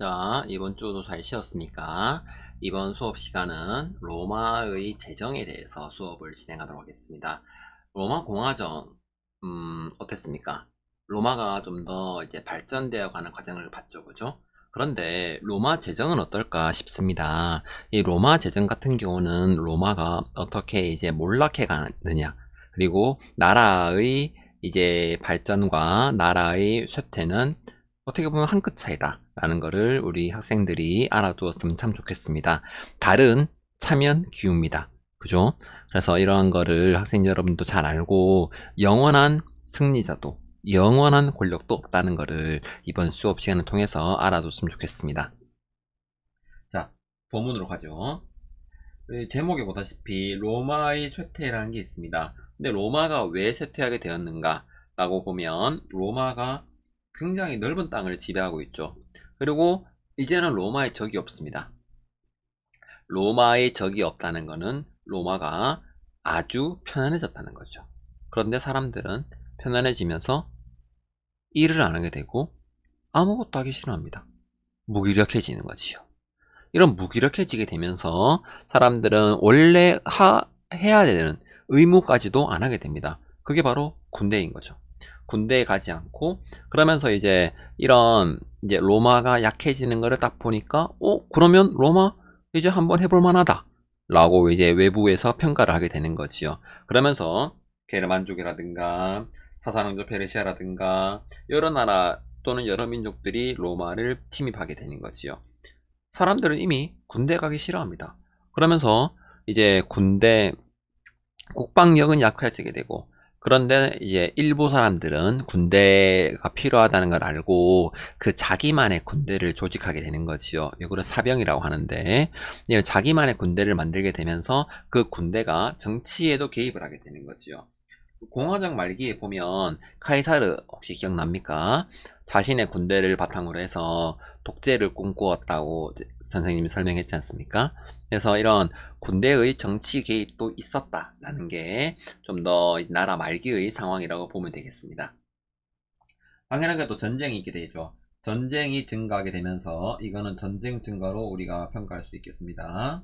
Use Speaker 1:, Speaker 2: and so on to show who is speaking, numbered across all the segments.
Speaker 1: 자, 이번 주도 잘 쉬었습니까? 이번 수업 시간은 로마의 제정에 대해서 수업을 진행하도록 하겠습니다. 로마 공화정, 어땠습니까? 로마가 좀 더 이제 발전되어 가는 과정을 봤죠, 그죠? 그런데 로마 제정은 어떨까 싶습니다. 이 로마 제정 같은 경우는 로마가 어떻게 이제 몰락해 가느냐, 그리고 나라의 이제 발전과 나라의 쇠퇴는 어떻게 보면 한 끗 차이다 라는 거를 우리 학생들이 알아두었으면 참 좋겠습니다. 달은 차면 기웁니다. 그죠? 그래서 이러한 거를 학생 여러분도 잘 알고 영원한 승리자도 영원한 권력도 없다는 거를 이번 수업 시간을 통해서 알아뒀으면 좋겠습니다. 자, 본문으로 가죠. 제목에 보다시피 로마의 쇠퇴라는 게 있습니다. 근데 로마가 왜 쇠퇴하게 되었는가 라고 보면 로마가 굉장히 넓은 땅을 지배하고 있죠. 그리고 이제는 로마의 적이 없습니다. 로마의 적이 없다는 것은 로마가 아주 편안해졌다는 거죠. 그런데 사람들은 편안해지면서 일을 안 하게 되고 아무것도 하기 싫어합니다. 무기력해지는 거지요. 이런 무기력해지게 되면서 사람들은 원래 해야 되는 의무까지도 안 하게 됩니다. 그게 바로 군대인 거죠. 군대에 가지 않고 그러면서 이제 이런 이제 로마가 약해지는 거를 딱 보니까 그러면 로마 이제 한번 해볼 만하다 라고 이제 외부에서 평가를 하게 되는 거지요. 그러면서 게르만족이라든가 사사왕조 페르시아라든가 여러 나라 또는 여러 민족들이 로마를 침입하게 되는 거지요. 사람들은 이미 군대 가기 싫어합니다. 그러면서 이제 군대 국방력은 약해지게 되고, 그런데 이제 일부 사람들은 군대가 필요하다는 걸 알고 그 자기만의 군대를 조직하게 되는 거지요. 이거를 사병이라고 하는데, 이런 자기만의 군대를 만들게 되면서 그 군대가 정치에도 개입을 하게 되는 거지요. 공화정 말기에 보면 카이사르 혹시 기억납니까? 자신의 군대를 바탕으로 해서 독재를 꿈꾸었다고 선생님이 설명했지 않습니까? 그래서 이런 군대의 정치 개입도 있었다라는 게 좀 더 나라 말기의 상황이라고 보면 되겠습니다. 당연하게도 전쟁이 있게 되죠. 전쟁이 증가하게 되면서 이거는 전쟁 증가로 우리가 평가할 수 있겠습니다.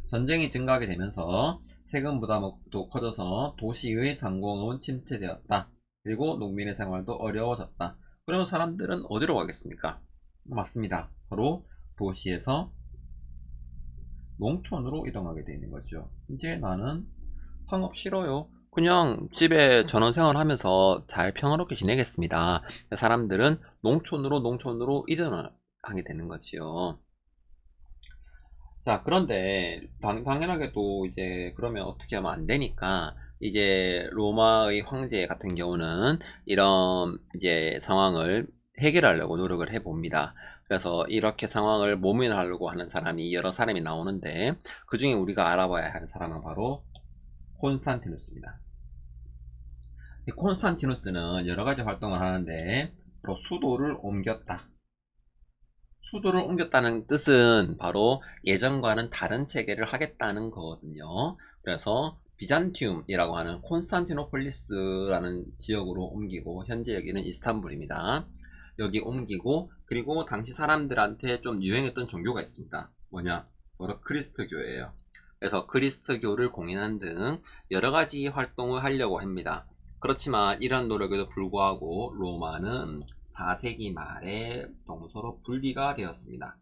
Speaker 1: 전쟁이 증가하게 되면서 세금 부담도 커져서 도시의 상공은 침체되었다. 그리고 농민의 생활도 어려워졌다. 그러면 사람들은 어디로 가겠습니까? 맞습니다. 바로 도시에서 농촌으로 이동하게 되는 거죠. 이제 나는 상업 싫어요. 그냥 집에 전원생활 하면서 잘 평화롭게 지내겠습니다. 사람들은 농촌으로 이동을 하게 되는 거지요. 자, 그런데 당연하게 또 이제 그러면 어떻게 하면 안 되니까 이제 로마의 황제 같은 경우는 이런 이제 상황을 해결하려고 노력을 해봅니다. 그래서 이렇게 상황을 모면하려고 하는 사람이 여러 사람이 나오는데 그 중에 우리가 알아봐야 하는 사람은 바로 콘스탄티누스입니다. 이 콘스탄티누스는 여러 가지 활동을 하는데 바로 수도를 옮겼다는 뜻은 바로 예전과는 다른 체계를 하겠다는 거거든요. 그래서 비잔티움이라고 하는 콘스탄티노폴리스라는 지역으로 옮기고 현재 여기는 이스탄불입니다. 여기 옮기고 그리고 당시 사람들한테 좀 유행했던 종교가 있습니다. 뭐냐? 바로 그리스도교예요. 그래서 그리스도교를 공인하는 등 여러 가지 활동을 하려고 합니다. 그렇지만 이런 노력에도 불구하고 로마는 4세기 말에 동서로 분리가 되었습니다.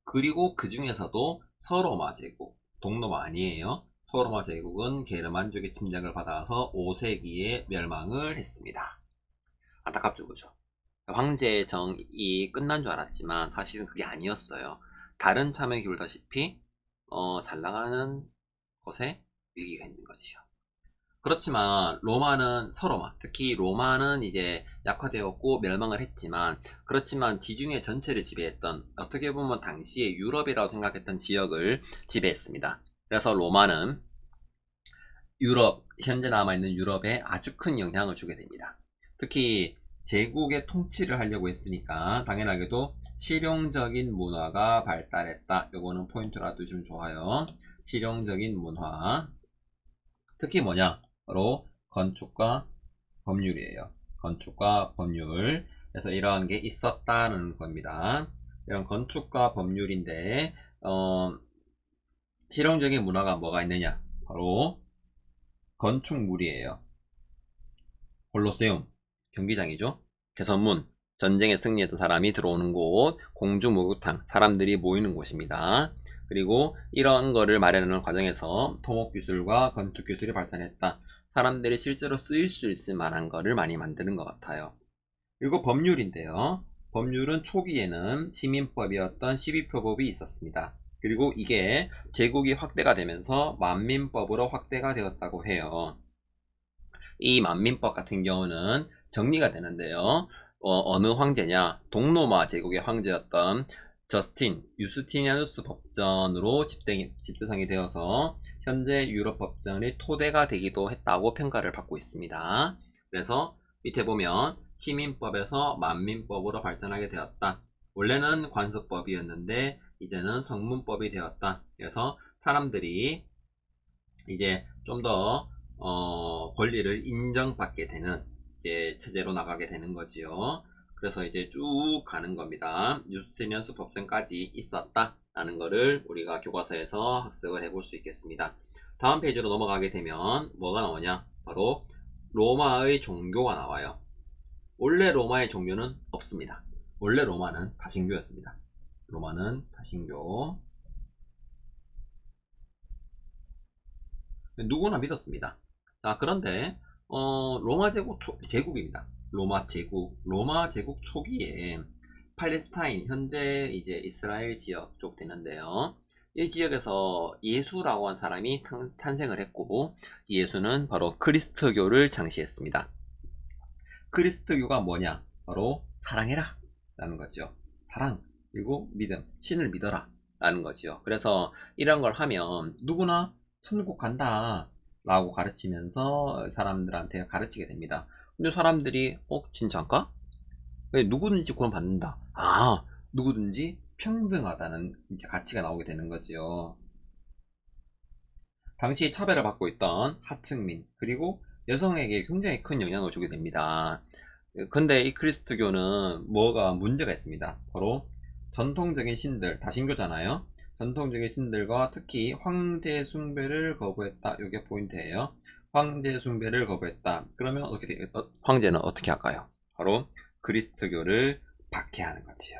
Speaker 1: 그리고 그 중에서도 서로마 제국, 동로마 아니에요. 서로마 제국은 게르만족의 침략을 받아서 5세기에 멸망을 했습니다. 안타깝죠, 그죠? 황제의 정이 끝난 줄 알았지만 사실은 그게 아니었어요. 다른 참에 기울다시피 잘 나가는 것에 위기가 있는 것이죠. 그렇지만 로마는 서로마, 특히 로마는 이제 약화되었고 멸망을 했지만 그렇지만 지중해 전체를 지배했던 어떻게 보면 당시에 유럽이라고 생각했던 지역을 지배했습니다. 그래서 로마는 현재 남아있는 유럽에 아주 큰 영향을 주게 됩니다. 특히 제국의 통치를 하려고 했으니까 당연하게도 실용적인 문화가 발달했다. 요거는 포인트라 두시면 좋아요. 실용적인 문화. 특히 뭐냐? 바로 건축과 법률이에요. 건축과 법률. 그래서 이런 게 있었다는 겁니다. 이런 건축과 법률인데 실용적인 문화가 뭐가 있느냐? 바로 건축물이에요. 콜로세움, 경기장이죠. 개선문, 전쟁에 승리했던 사람이 들어오는 곳, 공주 목욕탕, 사람들이 모이는 곳입니다. 그리고 이런 거를 마련하는 과정에서 토목기술과 건축기술이 발전했다. 사람들이 실제로 쓰일 수 있을 만한 거를 많이 만드는 것 같아요. 그리고 법률인데요. 법률은 초기에는 시민법이었던 12표법이 있었습니다. 그리고 이게 제국이 확대가 되면서 만민법으로 확대가 되었다고 해요. 이 만민법 같은 경우는 정리가 되는데요. 어느 황제냐? 동로마 제국의 황제였던 유스티니아누스 법전으로 집대성이 되어서 현재 유럽 법전의 토대가 되기도 했다고 평가를 받고 있습니다. 그래서 밑에 보면 시민법에서 만민법으로 발전하게 되었다. 원래는 관습법이었는데 이제는 성문법이 되었다. 그래서 사람들이 이제 좀더 권리를 인정받게 되는 이제 체제로 나가게 되는 거지요. 그래서 이제 쭉 가는 겁니다. 유스티니아누스 법전까지 있었다라는 거를 우리가 교과서에서 학습을 해볼 수 있겠습니다. 다음 페이지로 넘어가게 되면 뭐가 나오냐? 바로 로마의 종교가 나와요. 원래 로마의 종교는 없습니다. 원래 로마는 다신교였습니다. 로마는 다신교. 누구나 믿었습니다. 자, 그런데 로마 제국입니다. 로마 제국 초기에 팔레스타인, 현재 이제 이스라엘 지역 쪽 되는데요. 이 지역에서 예수라고 한 사람이 탄생을 했고, 예수는 바로 그리스도교를 창시했습니다. 그리스도교가 뭐냐? 바로 사랑해라 라는 거죠. 사랑, 그리고 믿음, 신을 믿어라 라는 거죠. 그래서 이런 걸 하면 누구나 천국 간다 라고 가르치면서 사람들한테 가르치게 됩니다. 근데 사람들이 진짜인가? 왜 누구든지 구원 받는다. 누구든지 평등하다는 이제 가치가 나오게 되는 거지요. 당시 차별을 받고 있던 하층민, 그리고 여성에게 굉장히 큰 영향을 주게 됩니다. 근데 이 그리스도교는 뭐가 문제가 있습니다. 바로 전통적인 신들, 다신교잖아요. 전통적인 신들과 특히 황제 숭배를 거부했다. 이게 포인트예요. 황제 숭배를 거부했다. 그러면 황제는 어떻게 할까요? 바로 그리스도교를 박해하는 거지요.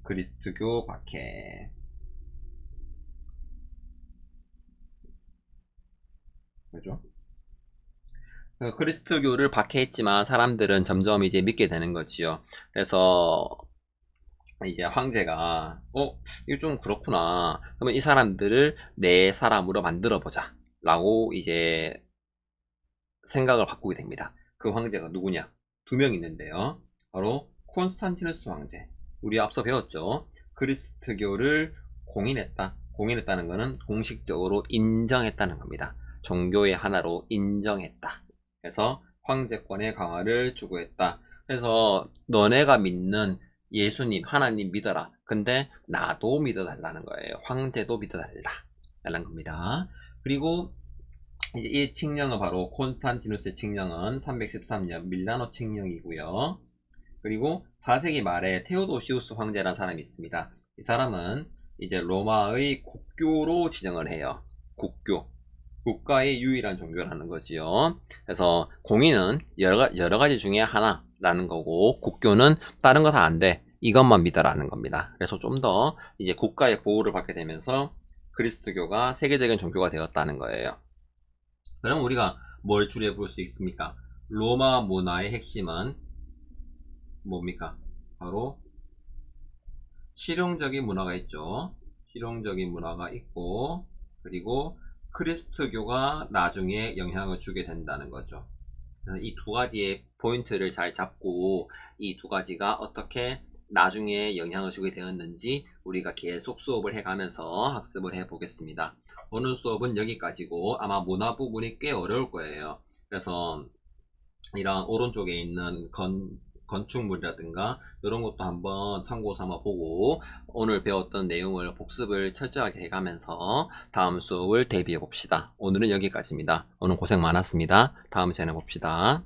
Speaker 1: 그리스도교 박해. 그죠? 그리스도교를 박해했지만 사람들은 점점 이제 믿게 되는 거지요. 그래서 이제 황제가 이거 좀 그렇구나. 그러면 이 사람들을 내 사람으로 만들어 보자 라고 이제 생각을 바꾸게 됩니다. 그 황제가 누구냐? 두 명 있는데요. 바로 콘스탄티누스 황제. 우리 앞서 배웠죠. 그리스도교를 공인했다는 것은 공식적으로 인정했다는 겁니다. 종교의 하나로 인정했다. 그래서 황제권의 강화를 추구했다. 그래서 너네가 믿는 예수님, 하나님 믿어라. 근데 나도 믿어달라는 거예요. 황제도 믿어달라는 겁니다. 그리고 이제 이 칙령은 바로 콘스탄티누스의 칙령은 313년 밀라노 칙령이고요. 그리고 4세기 말에 테오도시우스 황제라는 사람이 있습니다. 이 사람은 이제 로마의 국교로 지정을 해요. 국교. 국가의 유일한 종교라는 거지요. 그래서 공인은 여러 가지 중에 하나라는 거고, 국교는 다른 거 다 안 돼. 이것만 믿어라는 겁니다. 그래서 좀 더 이제 국가의 보호를 받게 되면서 그리스도교가 세계적인 종교가 되었다는 거예요. 그럼 우리가 뭘 추리해 볼 수 있습니까? 로마 문화의 핵심은 뭡니까? 바로 실용적인 문화가 있죠. 실용적인 문화가 있고, 그리고 그리스도교가 나중에 영향을 주게 된다는 거죠. 이 두 가지의 포인트를 잘 잡고 이 두 가지가 어떻게 나중에 영향을 주게 되었는지 우리가 계속 수업을 해가면서 학습을 해 보겠습니다. 오늘 수업은 여기까지고 아마 문화 부분이 꽤 어려울 거예요. 그래서 이런 오른쪽에 있는 건축물이라든가 이런 것도 한번 참고 삼아 보고 오늘 배웠던 내용을 복습을 철저하게 해가면서 다음 수업을 대비해 봅시다. 오늘은 여기까지입니다. 오늘 고생 많았습니다. 다음 시간에 봅시다.